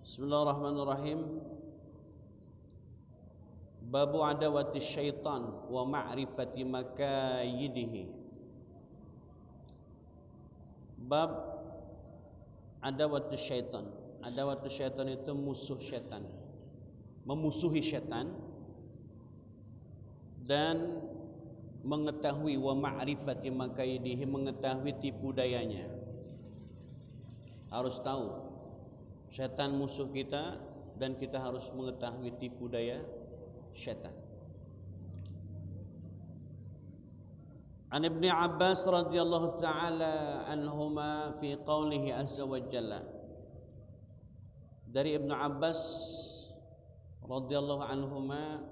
Bismillahirrahmanirrahim. Babu adawati syaitan wa ma'rifati makayidihi. Bab adawati syaitan. Adawati syaitan itu musuh syaitan, memusuhi syaitan, dan mengetahui wa ma'rifati makayidihi, mengetahui tipu dayanya. Harus tahu syaitan musuh kita dan kita harus mengetahui tipu daya syaitan. An Ibnu Abbas radhiyallahu taala anhuma fi qoulihi azza wa jalla. Dari Ibnu Abbas radhiyallahu anhuma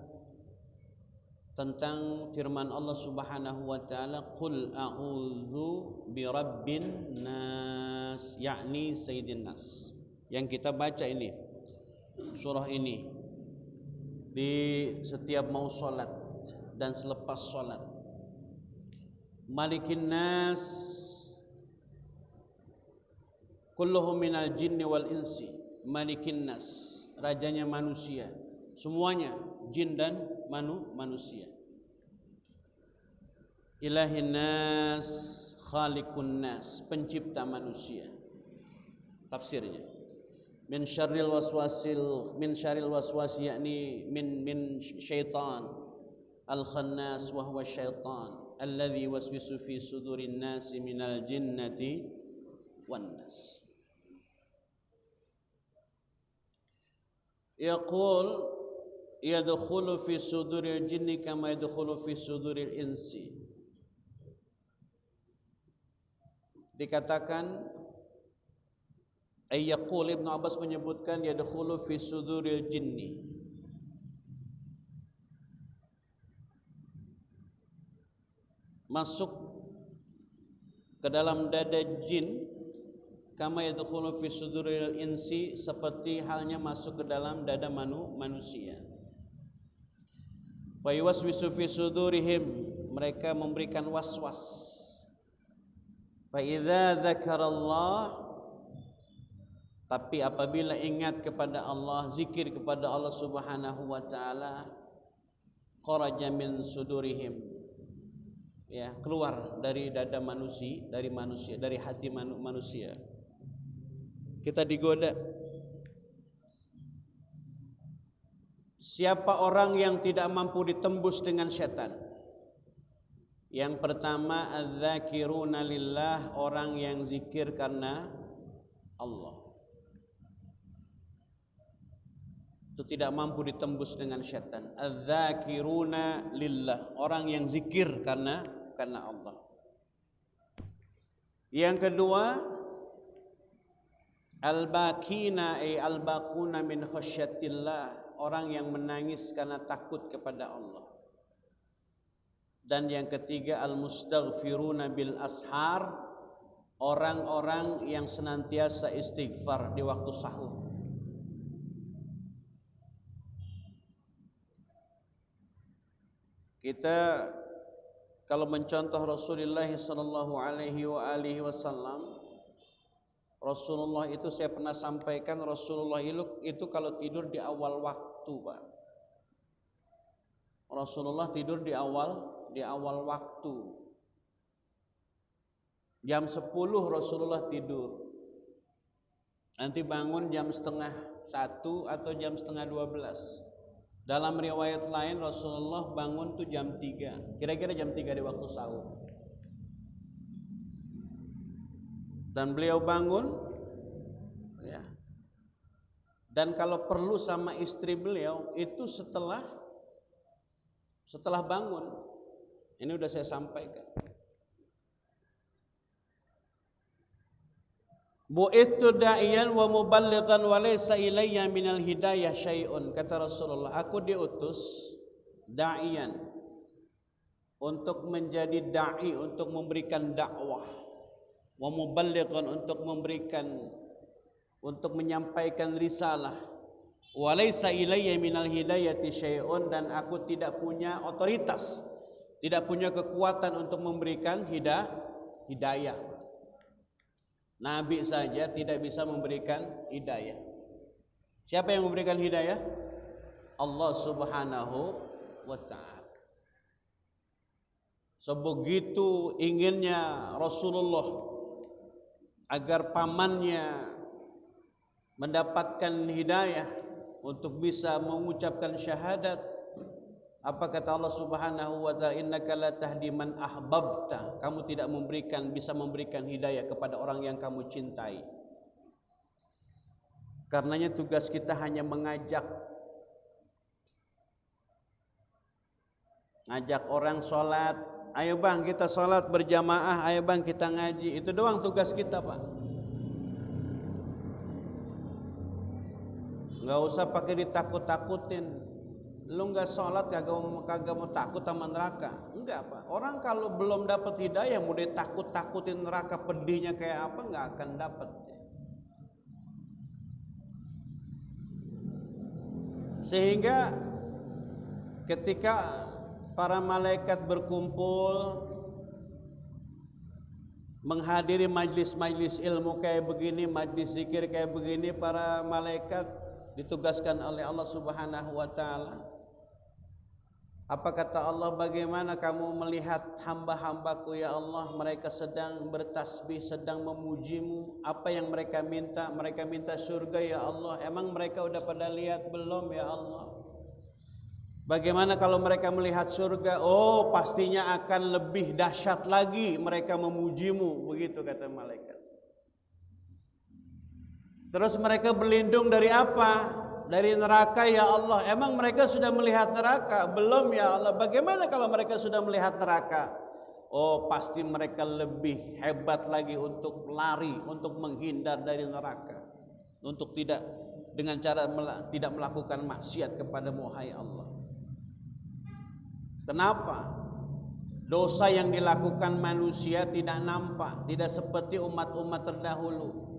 tentang firman Allah Subhanahu wa taala, qul a'udzu birabbin nas, yakni sayyidin nas. Yang kita baca ini, surah ini di setiap mau salat dan selepas salat. Malikin nas kulluhum minal jinni wal insi. Malikin nas, rajanya manusia, semuanya jin dan manusia. Ilahin nas, khaliqun nas, pencipta manusia. Tafsirnya, min syarril waswas, yakni min syaitan al khannas wa huwa syaitan alladhi waswisu fi sudurin nasi minal jinnati wan nas. Yaqul yadkhulu fi suduril jinni kama yadkhulu fi suduril insi. Dikatakan ayyaqul, Ibnu Abbas menyebutkan yadkhulu fi suduril jinni, masuk ke dalam dada jin, kama yadkhulu fi suduril insi, seperti halnya masuk ke dalam dada manusia. Fa yuwaswisu fi sudurihim, mereka memberikan waswas. Fa idza dzakarallah, tapi apabila ingat kepada Allah, zikir kepada Allah Subhanahu wa taala, kharaja min sudurihim, ya, keluar dari dada manusia, dari hati manusia. Kita digoda. Siapa orang yang tidak mampu ditembus dengan syaitan? Yang pertama, adz-dzakiruna lillah, orang yang zikir karena Allah. Itu tidak mampu ditembus dengan syaitan. Adz-dzakiruna lillah, orang yang zikir karena Allah. Yang kedua, al-bakina ay al-baquna min khasyatillah, orang yang menangis karena takut kepada Allah. Dan yang ketiga, al-mustaghfiruna bil ashar, orang-orang yang senantiasa istighfar di waktu sahur. Kita kalau mencontoh Rasulullah sallallahu alaihi wasallam, Rasulullah itu saya pernah sampaikan, Rasulullah itu kalau tidur di awal waktu, Pak. Rasulullah tidur di awal waktu. Jam 10 Rasulullah tidur. Nanti bangun jam setengah 1 atau jam setengah 12. Dalam riwayat lain Rasulullah bangun tuh jam 3. Kira-kira jam 3 di waktu sahur. Dan beliau bangun, ya. Dan kalau perlu sama istri beliau itu setelah bangun. Ini udah saya sampaikan. Bu'ithu da'iyan wa muballighan wa laysa ilayya minal hidayah syai'un, kata Rasulullah, aku diutus da'iyan, untuk menjadi da'i, untuk memberikan dakwah, wa muballighan, untuk menyampaikan risalah, wa laysa ilayya minal hidayati syai'un, dan aku tidak punya otoritas, tidak punya kekuatan untuk memberikan hidayah. Nabi saja tidak bisa memberikan hidayah. Siapa yang memberikan hidayah? Allah Subhanahu wa ta'ala. Sebegitu inginnya Rasulullah agar pamannya mendapatkan hidayah untuk bisa mengucapkan syahadat. Apa kata Allah Subhanahu wa ta'ala? Innaka la tahdi man ahbabta. Kamu tidak bisa memberikan hidayah kepada orang yang kamu cintai. Karenanya tugas kita hanya ngajak orang sholat. Ayo bang kita sholat berjamaah, ayo bang kita ngaji. Itu doang tugas kita, Pak. Nggak usah pakai ditakut-takutin. Lu nggak sholat kagak mau takut sama neraka. Enggak, Pak. Orang kalau belum dapat hidayah mau ditakut-takutin neraka, pedihnya kayak apa, nggak akan dapat. Sehingga ketika para malaikat berkumpul menghadiri majlis-majlis ilmu kayak begini, majlis zikir kayak begini, para malaikat ditugaskan oleh Allah Subhanahu wa ta'ala. Apa kata Allah? Bagaimana kamu melihat hamba-hambaku ya Allah, mereka sedang bertasbih, sedang memujimu. Apa yang mereka minta? Mereka minta surga ya Allah. Emang mereka udah pada lihat belum ya Allah? Bagaimana kalau mereka melihat surga? Oh, pastinya akan lebih dahsyat lagi mereka memujimu. Begitu kata malaikat. Terus mereka berlindung dari apa? Dari neraka ya Allah. Emang mereka sudah melihat neraka? Belum ya Allah. Bagaimana kalau mereka sudah melihat neraka? Oh, pasti mereka lebih hebat lagi untuk lari, untuk menghindar dari neraka, untuk tidak dengan cara tidak melakukan maksiat kepadamu hai Allah. Kenapa? Dosa yang dilakukan manusia tidak nampak, tidak seperti umat-umat terdahulu.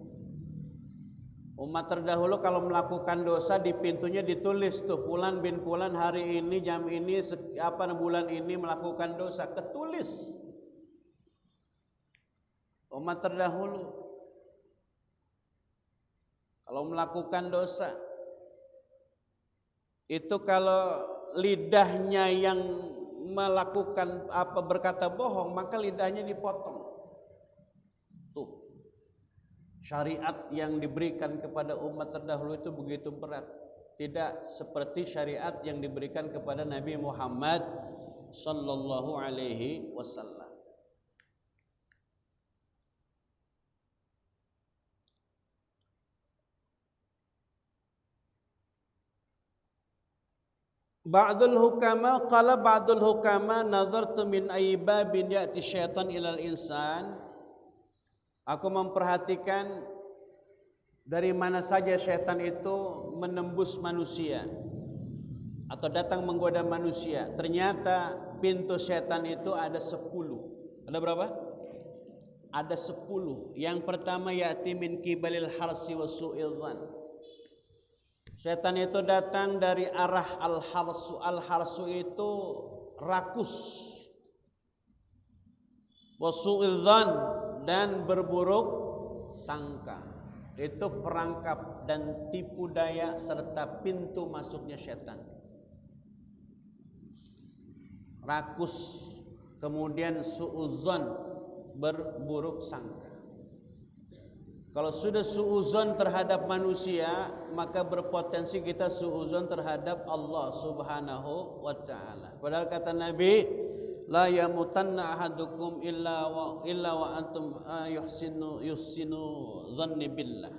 Umat terdahulu kalau melakukan dosa di pintunya ditulis tuh, Fulan bin Fulan hari ini jam ini bulan ini melakukan dosa, ketulis. Umat terdahulu kalau melakukan dosa itu, kalau lidahnya yang melakukan berkata bohong, maka lidahnya dipotong. Tuh. Syariat yang diberikan kepada umat terdahulu itu begitu berat. Tidak seperti syariat yang diberikan kepada Nabi Muhammad sallallahu alaihi wasallam. Ba'dul hukama nazartu min aybabin ya'ti syaitan ilal insan. Aku memperhatikan dari mana saja syaitan itu menembus manusia atau datang menggoda manusia. Ternyata pintu syaitan itu ada 10. Ada berapa? Ada 10. Yang pertama ya'ti min kibalil harsi wa su'il dhan. Syaitan itu datang dari arah al-harsu. Al-harsu itu rakus. Wa su'il dhan, dan berburuk sangka. Itu perangkap dan tipu daya serta pintu masuknya syaitan. Rakus, kemudian su'udzon, berburuk sangka. Kalau sudah su'udzon terhadap manusia, maka berpotensi kita su'udzon terhadap Allah Subhanahu wa ta'ala. Padahal kata Nabi, la yamutanna ahadukum illa wa antum yuhsinu dhanni billah.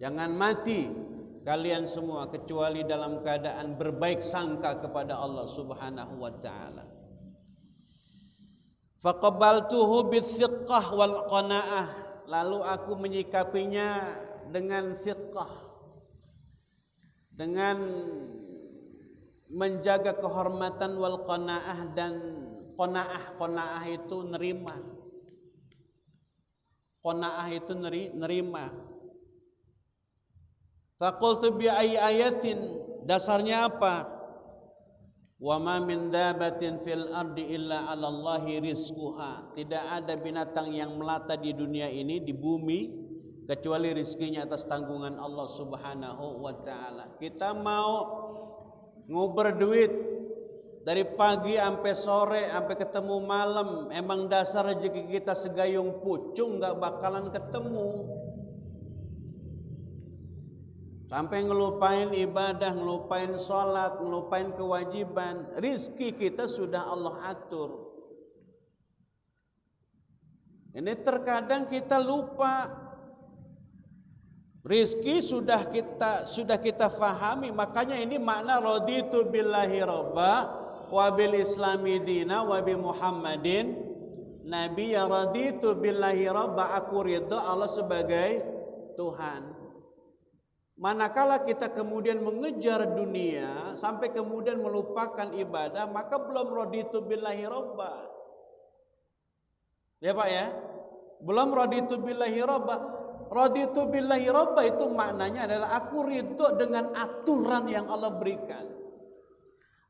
Jangan mati kalian semua kecuali dalam keadaan berbaik sangka kepada Allah Subhanahu wa ta'ala. Faqabaltuhu bithiqqah wal qanaah. Lalu aku menyikapinya dengan thiqqah, dengan menjaga kehormatan, wal qanaah, dan qanaah itu nerima. Qanaah itu nerima. Faqultu bi ayatin, dasarnya apa? Wa ma min dabatin fil ardi illa 'alallahi rizquha. Tidak ada binatang yang melata di dunia ini, di bumi, kecuali rizkinya atas tanggungan Allah Subhanahu wa taala. Kita mau nguber duit dari pagi sampai sore sampai ketemu malam, emang dasar rezeki kita segayung pucung nggak bakalan ketemu. Sampai ngelupain ibadah, ngelupain sholat, ngelupain kewajiban. Rizki kita sudah Allah atur. Ini terkadang kita lupa. Rizki sudah kita fahami. Makanya ini makna raditu billahi robba wa bil islami dina wa bi Muhammadin nabi. Ya raditu billahi robba, aku ridho Allah sebagai Tuhan. Manakala kita kemudian mengejar dunia sampai kemudian melupakan ibadah, maka belum raditu billahi robba. Ya Pak ya? Belum raditu billahi robba. Raditu billahi robba itu maknanya adalah aku ridho dengan aturan yang Allah berikan.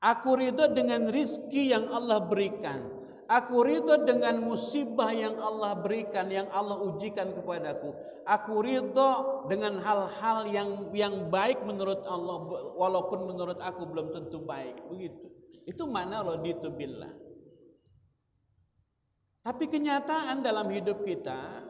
Aku ridho dengan rizki yang Allah berikan. Aku ridho dengan musibah yang Allah berikan, yang Allah ujikan kepadaku. Aku ridho dengan hal-hal yang baik menurut Allah, walaupun menurut aku belum tentu baik. Begitu. Itu makna raditu billah. Tapi kenyataan dalam hidup kita,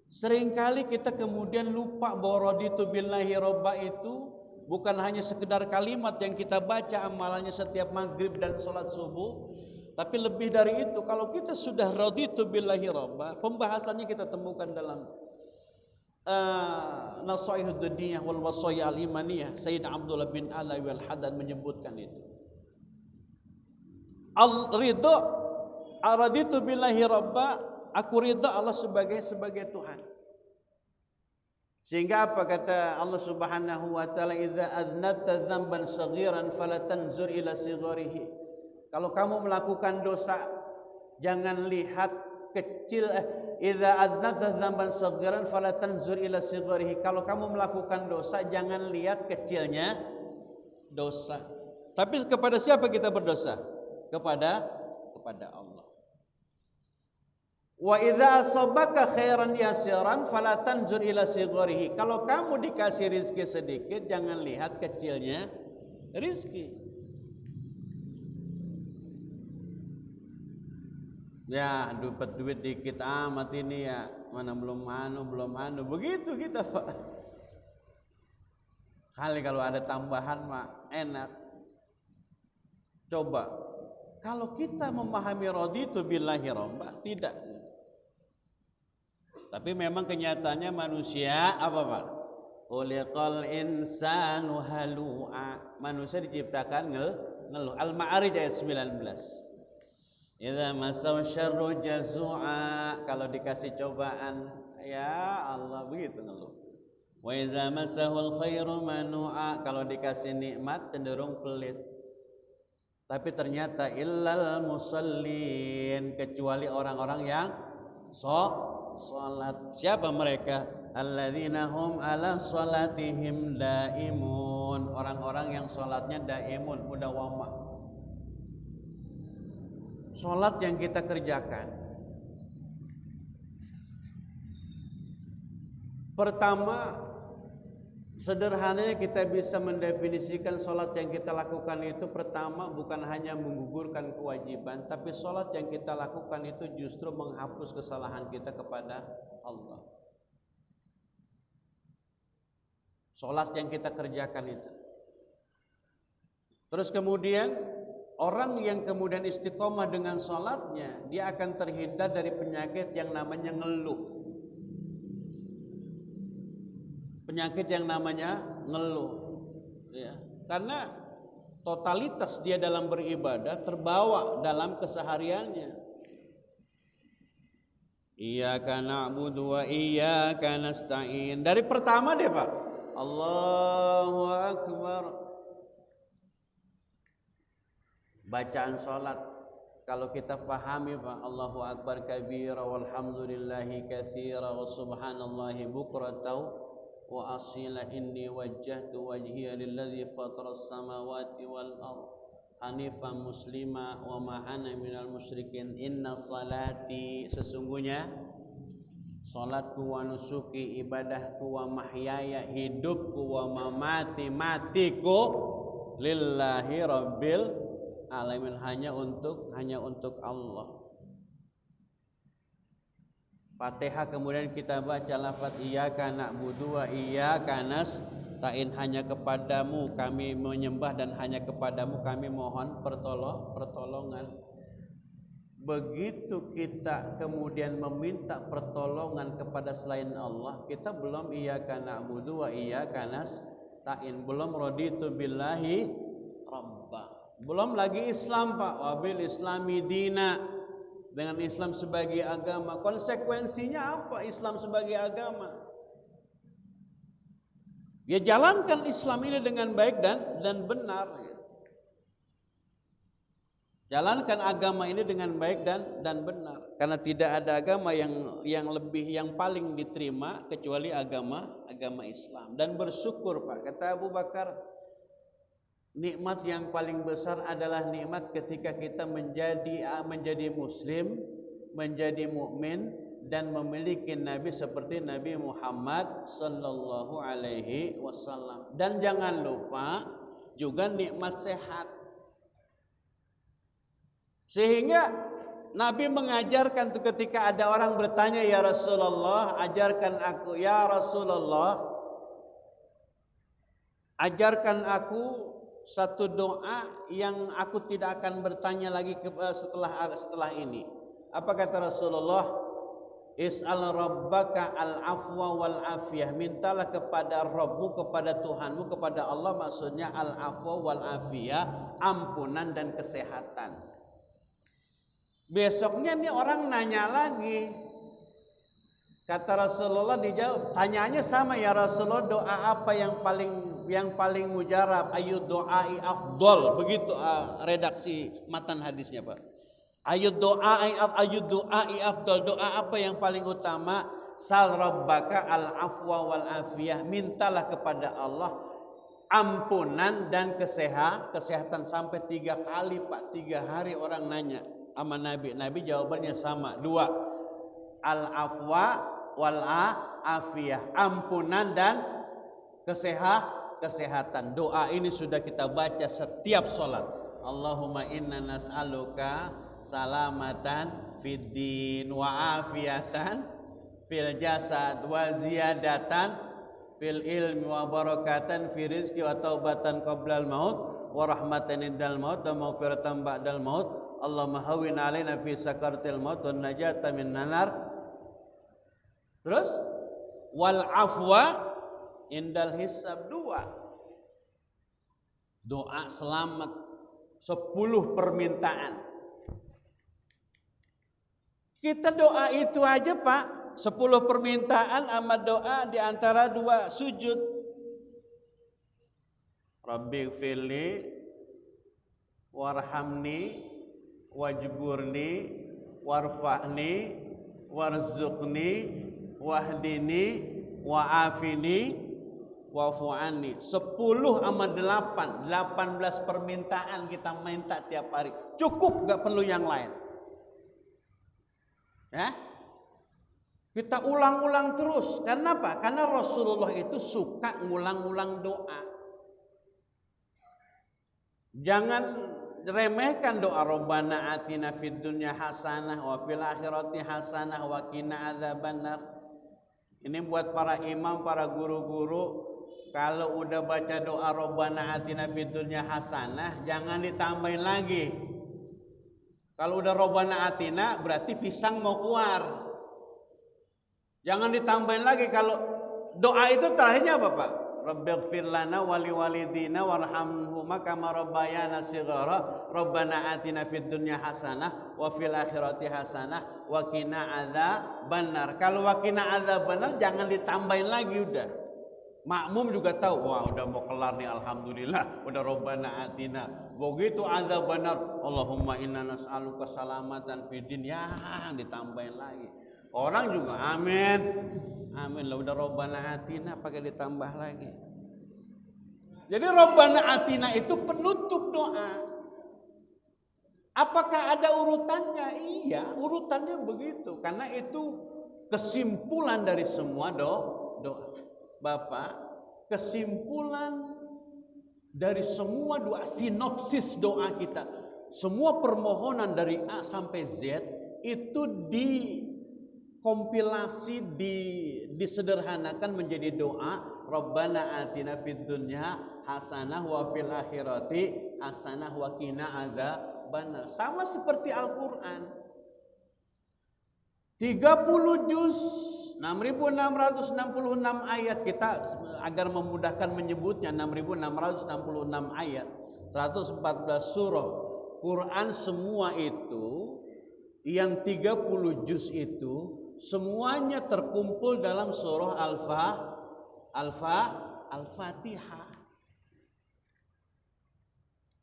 seringkali kita kemudian lupa bahwa raditu billahi robba itu bukan hanya sekedar kalimat yang kita baca amalannya setiap maghrib dan sholat subuh. Tapi lebih dari itu, kalau kita sudah raditu billahi robba, pembahasannya kita temukan dalam Nasaihud Dunia wal Wasaya al Imaniyah. Sayyid Abdullah bin Alawi al Haddad menyebutkan itu. Al-ridho, raditu billahi robba, aku ridho Allah sebagai Tuhan. Sehingga apa kata Allah Subhanahu wa taala, idza aznabta dzamban saghiran fala tanzur ila sigharihi. Kalau kamu melakukan dosa, jangan lihat kecil. Idza aznabta dzamban saghiran fala tanzur ila sigharihi. Kalau kamu melakukan dosa, jangan lihat kecilnya dosa. Tapi kepada siapa kita berdosa? Kepada Allah. Wa idza asabaka khairan yasiran fala tanzur ila sigharihi. Kalau kamu dikasih rizki sedikit, jangan lihat kecilnya rizki. Ya, dapat duit dikit amat ini ya, mana belum anu, begitu kita Pak. Kali kalau ada tambahan mah enak. Coba, kalau kita memahami raditu billahi robba, tidak. Tapi memang kenyataannya manusia apa Pak? Khuliqal insanu halu'a. Manusia diciptakan ngeluh. Al-Ma'arij ayat 19. Idza masau syarru jazua, kalau dikasih cobaan ya Allah begitu ngeluh. Wa idza masahul khairu manu'a, kalau dikasih nikmat cenderung pelit. Tapi ternyata illal musallin, kecuali orang-orang yang salat. Siapa mereka? Alladzina hum ala salatihim daimun, orang-orang yang salatnya daimun, mudawamah. Salat yang kita kerjakan, pertama, sederhananya kita bisa mendefinisikan salat yang kita lakukan itu, pertama bukan hanya menggugurkan kewajiban, tapi salat yang kita lakukan itu justru menghapus kesalahan kita kepada Allah. Salat yang kita kerjakan itu. Terus kemudian orang yang kemudian istiqomah dengan salatnya, dia akan terhindar dari penyakit yang namanya ngeluh. Penyakit yang namanya ngeluh, ya. Karena totalitas dia dalam beribadah terbawa dalam kesehariannya. Iyyaka na'budu wa iyyaka nasta'in. Dari pertama dia Pak, Allahu Akbar. Bacaan salat kalau kita pahami Pak, Allahu Akbar kabira walhamdulillahi katsira wa subhanallahi bukratan wa asila, inni wajjahtu wajhiya lilladzi fataras samawati wal ardh hanifan muslima wa ma ana minal musyrikin. Inna salati, sesungguhnya Salatku wa nusuki, ibadahku wa mahyaya, hidupku wa mamati, matiku lillahi rabbil alamin, hanya untuk Allah. Fatihah kemudian kita baca lafaz iyyaka na'budu wa iyyaka nasta'in, hanya kepadamu kami menyembah dan hanya kepadamu kami mohon pertolongan. Begitu kita kemudian meminta pertolongan kepada selain Allah, kita belum iyyaka na'budu wa iyyaka nasta'in, belum raditu billahi rabba, belum lagi Islam Pak, wabil islami dina, dengan Islam sebagai agama. Konsekuensinya apa Islam sebagai agama? Ya jalankan Islam ini dengan baik dan benar. Jalankan agama ini dengan baik dan benar. Karena tidak ada agama yang paling diterima kecuali agama Islam. Dan bersyukur Pak, kata Abu Bakar, nikmat yang paling besar adalah nikmat ketika kita menjadi muslim, menjadi mukmin dan memiliki nabi seperti Nabi Muhammad sallallahu alaihi wasallam. Dan jangan lupa juga nikmat sehat. Sehingga Nabi mengajarkan tuh ketika ada orang bertanya, ya Rasulullah, ajarkan aku, ya Rasulullah, ajarkan aku satu doa yang aku tidak akan bertanya lagi setelah ini. Apa kata Rasulullah? Is'al rabbaka al-afwa wal afiyah. Mintalah kepada Rabbmu, kepada Tuhanmu, kepada Allah, maksudnya al-afwa wal afiyah, ampunan dan kesehatan. Besoknya nih orang nanya lagi. Kata Rasulullah dijawab, tanyaannya sama, ya Rasulullah, doa apa yang paling mujarab? Ayu doai afdol, begitu redaksi matan hadisnya Pak. Ayu doai afdol, doa apa yang paling utama? Sal rabbaka al afwa wal afiyah, mintalah kepada Allah ampunan dan kesehatan sampai 3 kali Pak. 3 hari orang nanya sama Nabi jawabannya sama, 2, al afwa wal afiyah, ampunan dan kesehatan. Doa ini sudah kita baca setiap sholat. Allahumma inna nas'aluka salamatan fid din wa afiyatan fil jasad wa ziyadatan fil ilmi wa barakatan fi rizqi wa taubatan qablal maut wa rahmatan indal maut wa maghfiratan ba'dal maut. Allahumma hawwin alaina fi sakaratil maut wan najata minan nar. Terus wal afwa indal hisab, 2. Doa selamat 10 permintaan. Kita doa itu aja Pak, 10 permintaan sama doa di antara 2 sujud. Rabbighfirli warhamni wajburni warfa'ni warzuqni wahdini wa'afini wa'fu'ani. 10 sama 8, 18 permintaan kita minta tiap hari. Cukup, gak perlu yang lain. Ya? Kita ulang-ulang terus. Karena apa? Karena Rasulullah itu suka ngulang-ulang doa. Jangan remehkan doa Rabbana atina fid dunya hasanah wa fil akhirati hasanah wa qina adzabannar. Ini buat para imam, para guru-guru, kalau udah baca doa Rabbana atina fid dunya hasanah, jangan ditambahin lagi. Kalau udah Rabbana atina berarti pisang mau keluar. Jangan ditambahin lagi. Kalau doa itu terakhirnya apa Pak? Rabbighfir lana wa liwalidina warhamhuma kama rabbayana shighara. Rabbana atina fid dunya hasanah wa fil akhirati hasanah wa qina adzabannar. Kalau wa qina adzabannar jangan ditambahin lagi udah. Makmum juga tahu, wah udah mau kelar nih alhamdulillah, udah Rabbana atina. Begitu adzabannar, Allahumma inna nas'aluka salamatan fid din, ya ditambahin lagi. Orang juga amin. Amin lah, udah Rabbana atina pakai ditambah lagi. Jadi Rabbana atina itu penutup doa. Apakah ada urutannya? Iya, urutannya begitu. Karena itu kesimpulan dari semua doa. Bapak, kesimpulan dari semua doa, sinopsis doa kita, semua permohonan dari A sampai Z itu dikompilasi, disederhanakan menjadi doa Rabbana atina fid dunya hasanah wa fil akhirati hasanah wa qina adzabannar. Sama seperti Al-Qur'an. 30 juz, 6.666 ayat, kita agar memudahkan menyebutnya 6.666 ayat, 114 surah Quran. Semua itu yang 30 juz itu semuanya terkumpul dalam surah Al-Fatihah.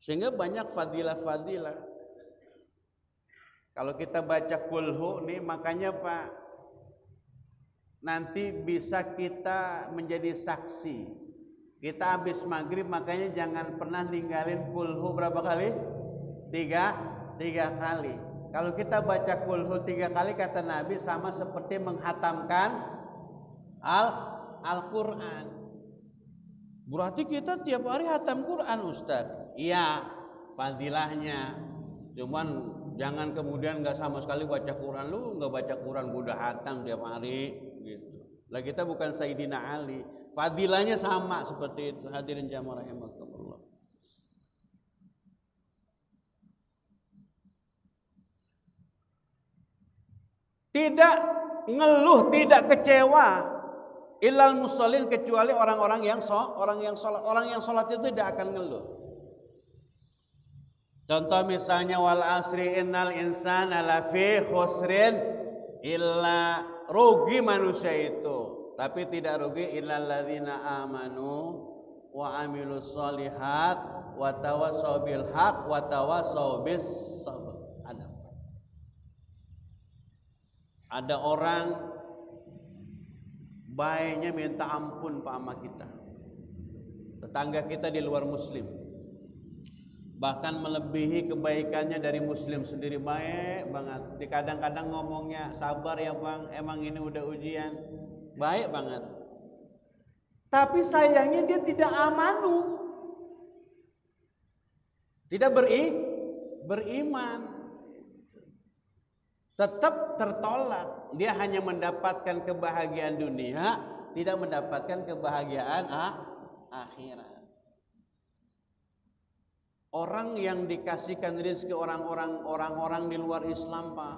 Sehingga banyak fadilah-fadilah. Kalau kita baca kulhu nih, makanya Pak, nanti bisa kita menjadi saksi. Kita habis maghrib, makanya jangan pernah ninggalin kulhu berapa kali? Tiga kali. Kalau kita baca kulhu 3 kali, kata Nabi, sama seperti menghatamkan Al-Quran. Berarti kita tiap hari hatam Quran, Ustaz. Iya, fadilahnya. Cuman jangan kemudian nggak sama sekali baca Quran. Lu nggak baca Quran, gue udah hatam tiap hari gitu. Lah kita bukan Sayyidina Ali. Fadilahnya sama seperti itu. Hadirin jamaah rahimakumullah. Tidak ngeluh, tidak kecewa ilal musallin, kecuali orang yang salat. Orang yang salat itu tidak akan ngeluh. Contoh misalnya wal asri innal insana lafi khusrin, illa rugi manusia itu, tapi tidak rugi illal ladzina amanu wa amilus solihat wa tawassaw bil haq wa tawassaw bis sabr. Ada orang baiknya minta ampun Pak sama kita, tetangga kita di luar muslim, bahkan melebihi kebaikannya dari muslim sendiri. Baik banget. Kadang-kadang ngomongnya, sabar ya Bang, emang ini udah ujian. Baik banget. Tapi sayangnya dia tidak amanu, tidak beriman, tetap tertolak. Dia hanya mendapatkan kebahagiaan dunia, tidak mendapatkan kebahagiaan akhirat. Orang yang dikasihkan rezeki orang-orang di luar Islam, Pak,